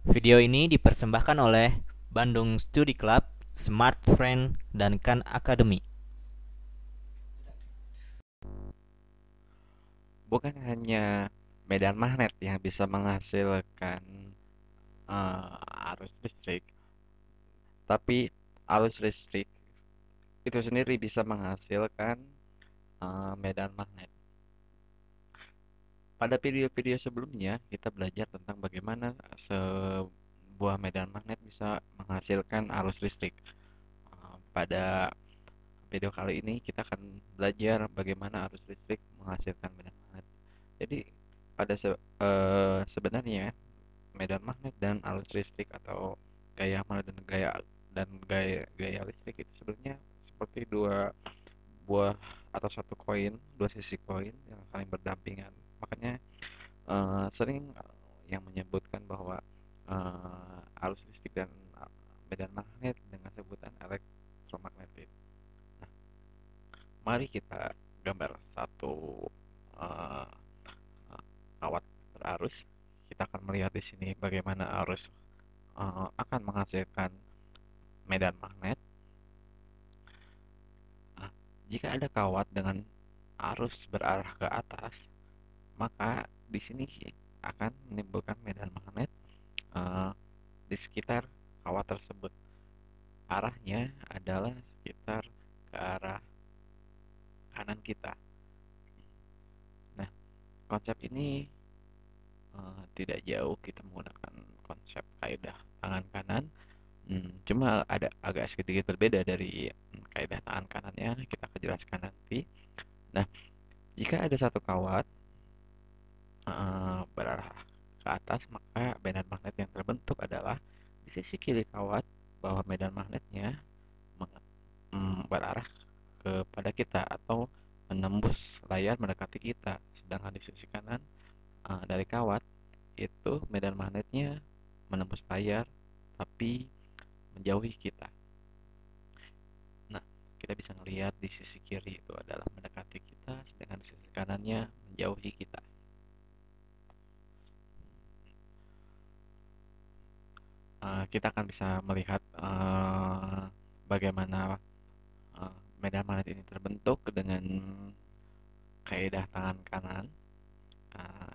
Video ini dipersembahkan oleh Bandung Study Club, Smart Friend, dan Khan Academy. Bukan hanya medan magnet yang bisa menghasilkan arus listrik, tapi arus listrik itu sendiri bisa menghasilkan medan magnet. Pada video-video sebelumnya, kita belajar tentang bagaimana sebuah medan magnet bisa menghasilkan arus listrik. Pada video kali ini, kita akan belajar bagaimana arus listrik menghasilkan medan magnet. Jadi, sebenarnya medan magnet dan arus listrik atau gaya magnet dan gaya listrik itu sebenarnya seperti dua buah atau satu koin, dua sisi koin yang saling berdampingan. Makanya sering yang menyebutkan bahwa arus listrik dan medan magnet dengan sebutan elektromagnetik. Nah, mari kita gambar satu uh, kawat berarus. Kita akan melihat di sini bagaimana arus akan menghasilkan medan magnet. Nah, jika ada kawat dengan arus berarah ke atas, maka di sini akan menimbulkan medan magnet eh, di sekitar kawat tersebut. Arahnya adalah sekitar ke arah kanan kita. Nah, konsep ini tidak jauh kita menggunakan konsep kaidah tangan kanan. Cuma ada agak sedikit berbeda dari kaidah tangan kanannya, kita akan jelaskan nanti. Nah, jika ada satu kawat berarah ke atas, maka medan magnet yang terbentuk adalah di sisi kiri kawat bahwa medan magnetnya berarah kepada kita atau menembus layar mendekati kita. Sedangkan di sisi kanan dari kawat itu medan magnetnya menembus layar tapi menjauhi kita. Nah, kita bisa melihat di sisi kiri itu adalah mendekati kita, sedangkan di sisi kanannya menjauhi kita. Kita akan bisa melihat bagaimana medan magnet ini terbentuk dengan kaidah tangan kanan.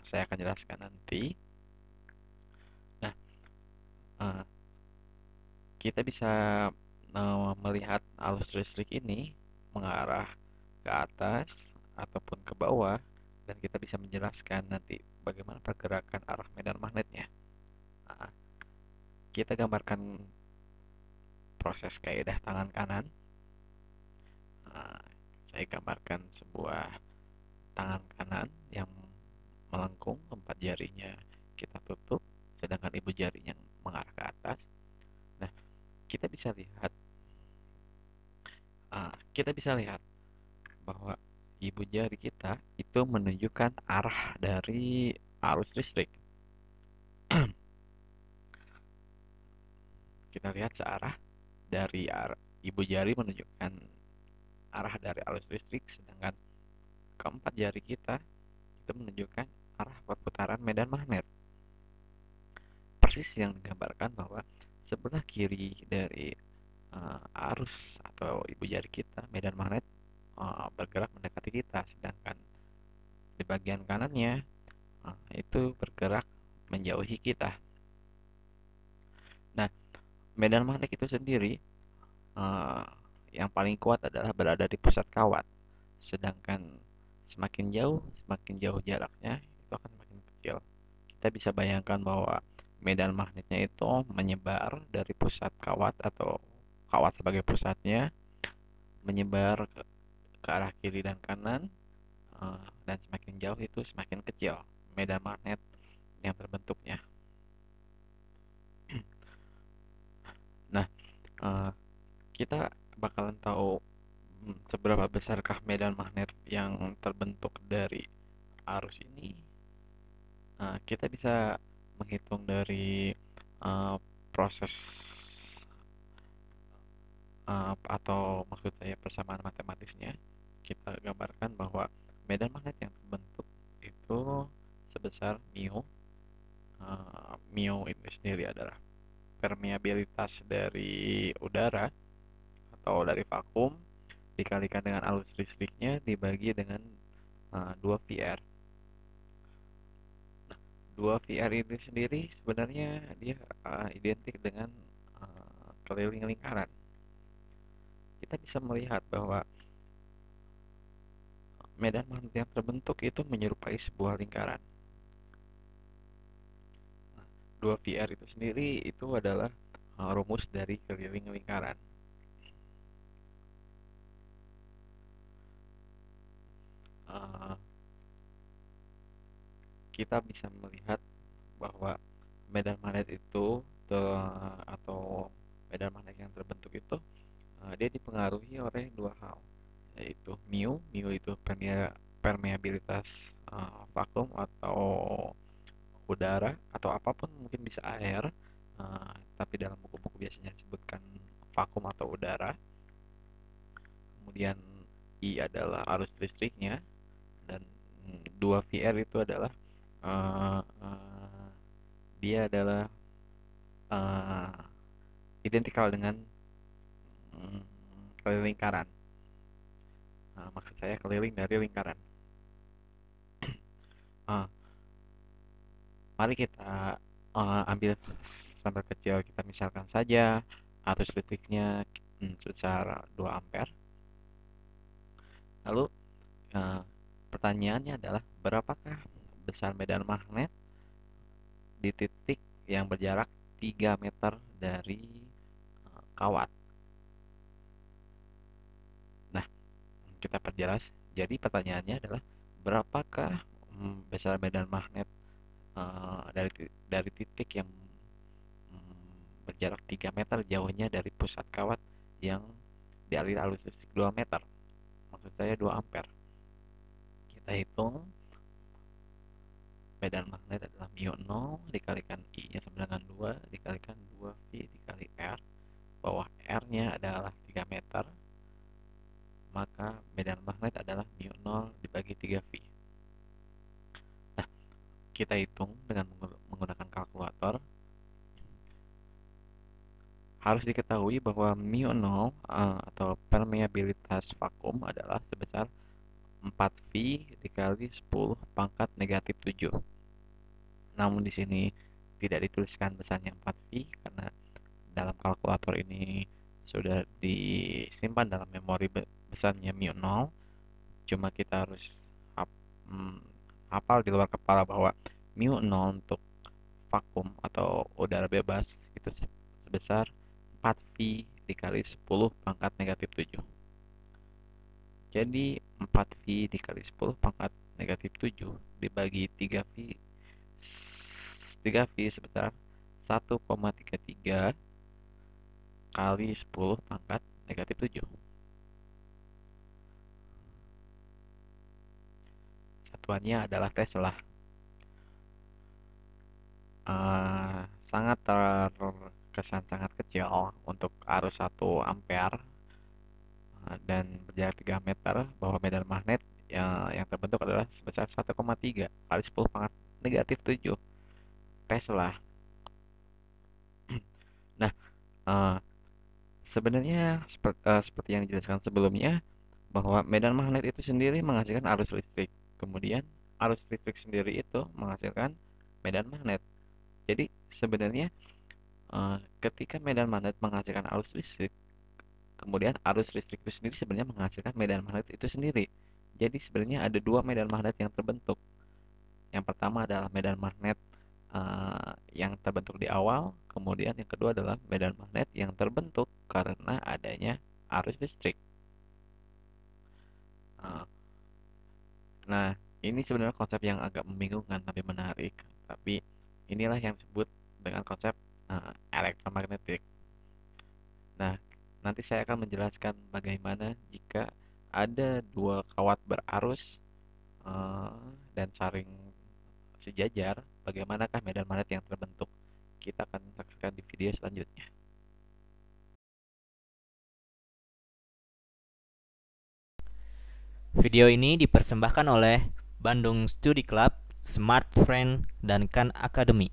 Saya akan jelaskan nanti. Nah, uh, kita bisa melihat arus listrik ini mengarah ke atas ataupun ke bawah, dan kita bisa menjelaskan nanti bagaimana pergerakan arah medan magnetnya. Nah, kita gambarkan proses kaidah tangan kanan. Nah, saya gambarkan sebuah tangan kanan yang melengkung, empat jarinya kita tutup, sedangkan ibu jarinya mengarah ke atas. Nah, kita bisa lihat, kita bisa lihat bahwa ibu jari kita itu menunjukkan arah dari arus listrik. Kita lihat searah dari ibu jari menunjukkan arah dari arus listrik, sedangkan keempat jari kita itu menunjukkan arah perputaran medan magnet. Persis yang digambarkan bahwa sebelah kiri dari arus atau ibu jari kita, medan magnet bergerak mendekati kita, sedangkan di bagian kanannya itu bergerak menjauhi kita. Nah, medan magnet itu sendiri eh, yang paling kuat adalah berada di pusat kawat, sedangkan semakin jauh jaraknya itu akan semakin kecil. Kita bisa bayangkan bahwa medan magnetnya itu menyebar dari pusat kawat atau kawat sebagai pusatnya, menyebar ke arah kiri dan kanan, dan semakin jauh itu semakin kecil medan magnet yang terbentuknya. Nah, eh, kita bakalan tahu seberapa besarkah medan magnet yang terbentuk dari arus ini. Kita bisa menghitung dari eh, proses atau maksud saya persamaan matematisnya. Kita gambarkan bahwa medan magnet yang terbentuk itu sebesar mu. mu itu sendiri adalah permeabilitas dari udara atau dari vakum dikalikan dengan arus listriknya dibagi dengan 2 VR. Nah, 2 VR itu sendiri sebenarnya dia identik dengan keliling lingkaran. Kita bisa melihat bahwa medan magnet yang terbentuk itu menyerupai sebuah lingkaran. Nah, 2 VR itu sendiri itu adalah rumus dari keliling lingkaran. Uh, kita bisa melihat bahwa medan magnet itu atau medan magnet yang terbentuk itu dia dipengaruhi oleh dua hal, yaitu mu itu permeabilitas vakum atau udara atau apapun, mungkin bisa air, tapi dalam buku-buku biasanya disebutkan vakum atau udara. Kemudian I adalah arus listriknya, dan 2 VR itu adalah uh, uh, dia adalah uh, identikal dengan mm, keliling lingkaran. Maksud saya keliling dari lingkaran. Uh, Mari kita ambil sampel kecil, kita misalkan saja arus listriknya sebesar 2 ampere. Lalu uh, pertanyaannya adalah berapakah besar medan magnet di titik yang berjarak 3 meter dari kawat. Nah, kita perjelas. Jadi pertanyaannya adalah berapakah besar medan magnet dari titik yang berjarak 3 meter jauhnya dari pusat kawat yang dialiri arus listrik 2 meter. Maksud saya 2 ampere. Kita hitung medan magnet adalah mu 0 dikalikan I-nya sama dengan 2 dikalikan 2V dikali R. Bawah R-nya adalah 3 meter. Maka medan magnet adalah mu 0 dibagi 3V. Nah, kita hitung dengan menggunakan kalkulator. Harus diketahui bahwa mu 0 atau permeabilitas vakum adalah sebesar 4V dikali 10 pangkat negatif 7. Namun di sini tidak dituliskan besarnya 4V karena dalam kalkulator ini sudah disimpan dalam memori besarnya mu 0. Cuma kita harus hafal di luar kepala bahwa mu 0 untuk vakum atau udara bebas itu sebesar 4V dikali 10 pangkat negatif 7. Jadi 4V dikali 10 pangkat negatif 7 dibagi 3V 3V sebesar 1,33 kali 10 pangkat negatif 7. Satuannya adalah Tesla. Sangat terkesan sangat kecil untuk arus 1 ampere dan berjarak 3 meter, bahwa medan magnet yang terbentuk adalah sebesar 1,3 kali 10 pangkat negatif 7 Tesla. Nah, sebenarnya seperti yang dijelaskan sebelumnya, bahwa medan magnet itu sendiri menghasilkan arus listrik. Kemudian arus listrik sendiri itu menghasilkan medan magnet. Jadi sebenarnya ketika medan magnet menghasilkan arus listrik, kemudian arus listrik itu sendiri sebenarnya menghasilkan medan magnet itu sendiri. Jadi sebenarnya ada dua medan magnet yang terbentuk. Yang pertama adalah medan magnet yang terbentuk di awal, kemudian yang kedua adalah medan magnet yang terbentuk karena adanya arus listrik. Nah, ini sebenarnya konsep yang agak membingungkan tapi menarik. Tapi inilah yang disebut dengan konsep elektromagnetik. Nah, nanti saya akan menjelaskan bagaimana jika ada dua kawat berarus dan saling sejajar, bagaimanakah medan magnet yang terbentuk. Kita akan saksikan di video selanjutnya. Video ini dipersembahkan oleh Bandung Study Club, Smart Friend, dan Khan Academy.